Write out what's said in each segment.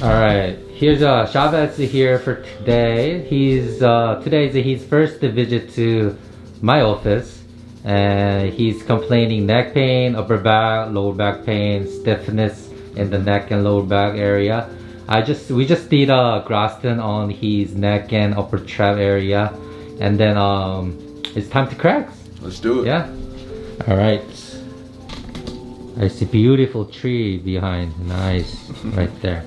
Alright, here's Chavez here for today. Today is his first visit to my office, and he's complaining neck pain, upper back, lower back pain, stiffness in the neck and lower back area. We just did a Graston on his neck and upper trap area, and then it's time to cracks. Let's do it. Yeah. Alright. I see beautiful tree behind. Nice. Right there.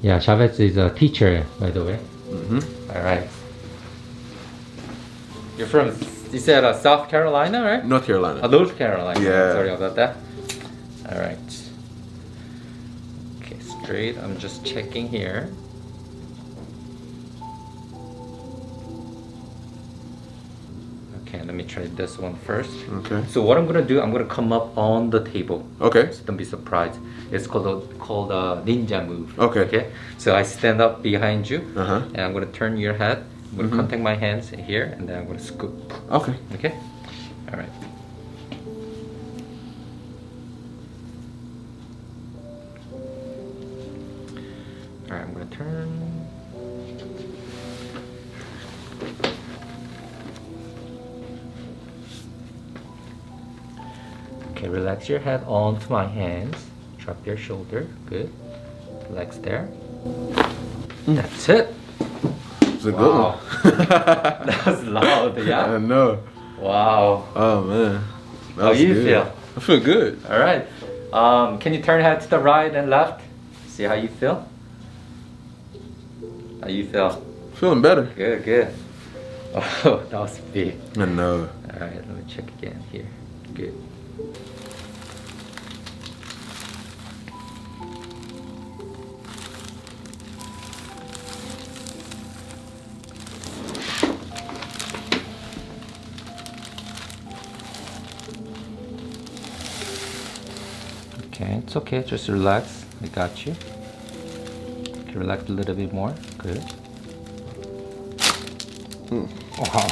Yeah, Chavez is a teacher, by the way. Alright. You're from, you said South Carolina, right? North Carolina. North Carolina. Yeah. Sorry about that. Alright. Okay, straight. I'm just checking here. Okay, let me try this one first. Okay. So what I'm gonna do, I'm gonna come up on the table. Okay. So don't be surprised. It's called a ninja move. Okay. Okay. So I stand up behind you, Uh-huh. and I'm gonna turn your head. I'm gonna contact my hands here, and then I'm gonna scoop. Okay. Okay. All right. All right. I'm gonna turn. Okay, relax your head onto my hands. Drop your shoulder. Good. Legs there. That's it. It's a good Wow. one. That was loud, I yeah? know. Wow. Oh man. That How was you good. feel? I feel good. All right. Can you turn head to the right and left? See how you feel? How you feel? Feeling better. Good, good. Oh, that was big. I know. All right, let me check again here. Good. Okay, it's okay. Just relax. I got you. Okay, relax a little bit more. Good. Wow.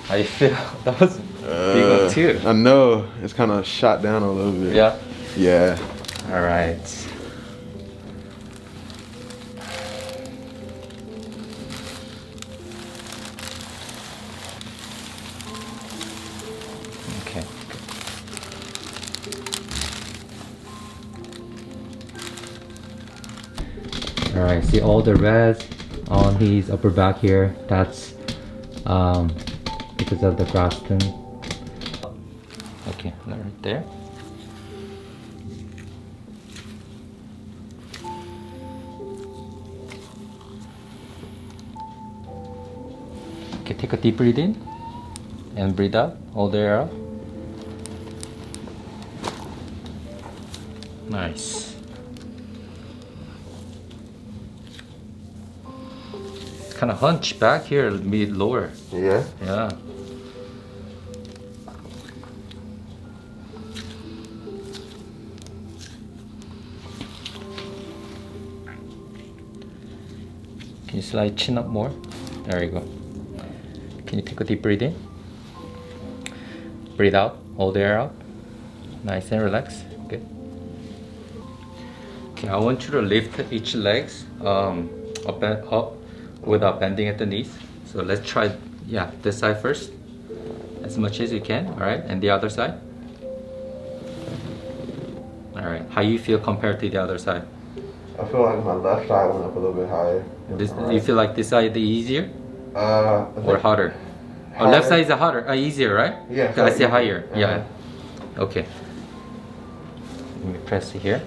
How you feel? That was a big one too. I know. It's kind of shot down a little bit. Yeah. Yeah. All right. Okay. All right. See all the reds on his upper back here. That's because of the Graston. Okay, right there. Okay, take a deep breath in and breathe out. Hold the air out. Nice. It's kind of hunched back here, mid lower. Yeah. Yeah. Can you slide chin up more? There you go. Can you take a deep breath in? Breathe out. Hold the air out. Nice and relax. Good. Okay, I want you to lift each legs up and up without bending at the knees. So let's try, yeah, this side first, as much as you can. All right, and the other side. All right, how you feel compared to the other side? I feel like my left side went up a little bit higher. You feel like this side is easier or harder? Oh, left side is harder, easier, right? Yeah. I say higher. Yeah. Okay. Let me press it here.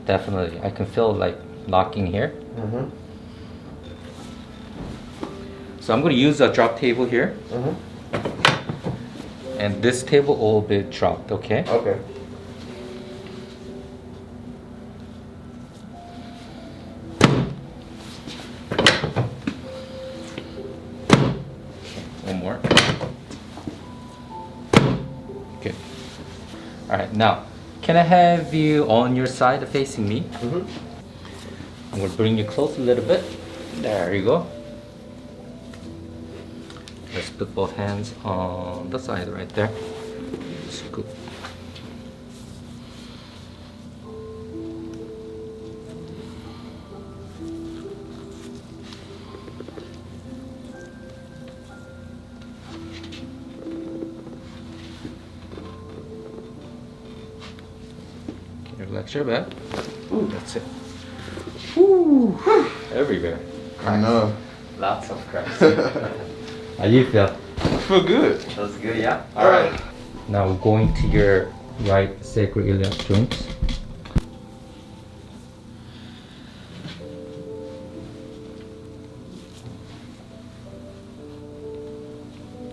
Definitely, I can feel like locking here. So I'm going to use a drop table here, and this table will be dropped. Okay. Okay. One more. Good. All right, now, can I have you on your side facing me? I'm going to bring you close a little bit. There you go. Let's put both hands on the side right there. Scoop. Relax your back. Ooh, that's it. Ooh, everywhere. I know. Lots of cracks. How you feel? I feel good. Feels good, yeah? Alright. Now going to your right sacroiliac joint.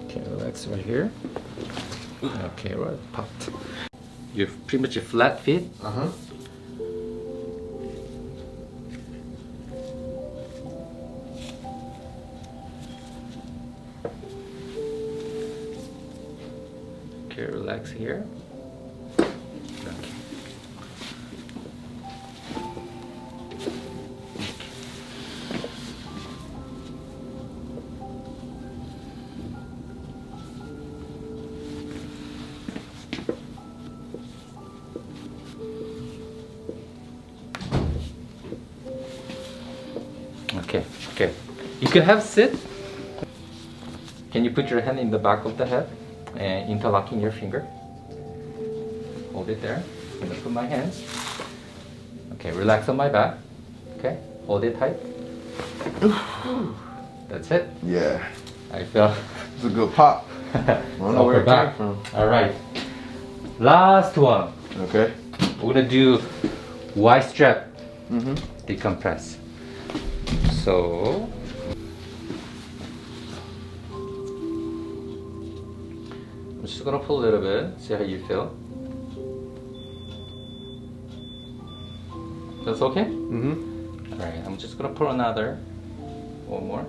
Okay, relax right here. Okay, right, popped. You're pretty much a flat feet. Uh-huh. Okay, relax here. Okay. Okay, okay. You can have sit. Can you put your hand in the back of the head and interlocking your finger? Hold it there. I'm gonna put my hands. Okay, relax on my back. Okay, hold it tight. That's it. Yeah. I feel. It's a good pop. I don't know where it came from. All right. Last one. Okay. We're gonna do Y strap Mm-hmm. decompress. So I'm just gonna pull a little bit, see how you feel. That's okay? Mm-hmm. Alright, I'm just gonna pull another. One more.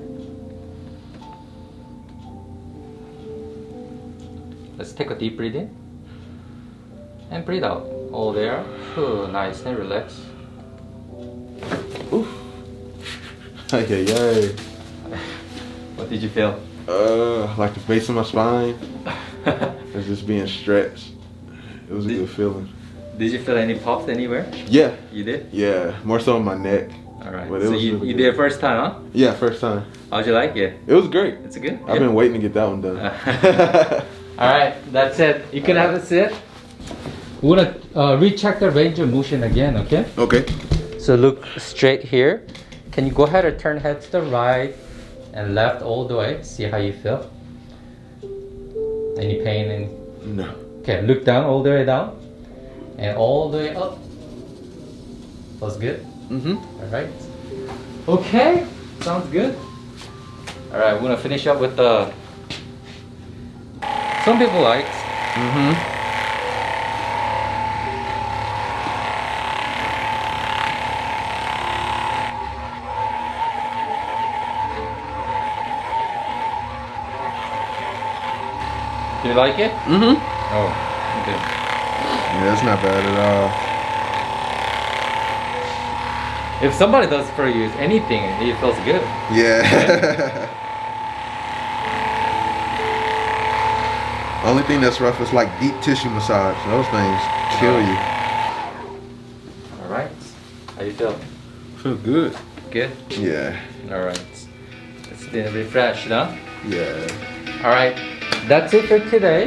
Let's take a deep breath in. And breathe out. All there. Ooh, nice and relax. Oof. Hey, yay. What did you feel? Like the base of my spine. It's just being stretched. It was a good feeling. Did you feel any pops anywhere? Yeah. You did? Yeah. More so on my neck. Alright. But it So was you really did good. it first time, huh? Yeah, first time. How'd you like it? It was great. It's good? I've been waiting to get that one done. Alright, that's it. You can have a sit. We're gonna recheck the range of motion again, okay? Okay. So look straight here. Can you go ahead and turn head to the right and left all the way? See how you feel. Any pain? No. Okay, look down all the way down and all the way up. Feels good? Mm-hmm. Alright. Okay, sounds good. Alright, we're gonna finish up with the some people like. Mm-hmm. Do you like it? Mm-hmm. Oh, okay. Yeah, it's not bad at all. If somebody does for you anything, it feels good. Yeah. Only thing that's rough is like deep tissue massage. Those things kill you. Alright. How you feel? Feel good. Good? Yeah. Alright. It's been refreshed, huh? Yeah. Alright. That's it for today.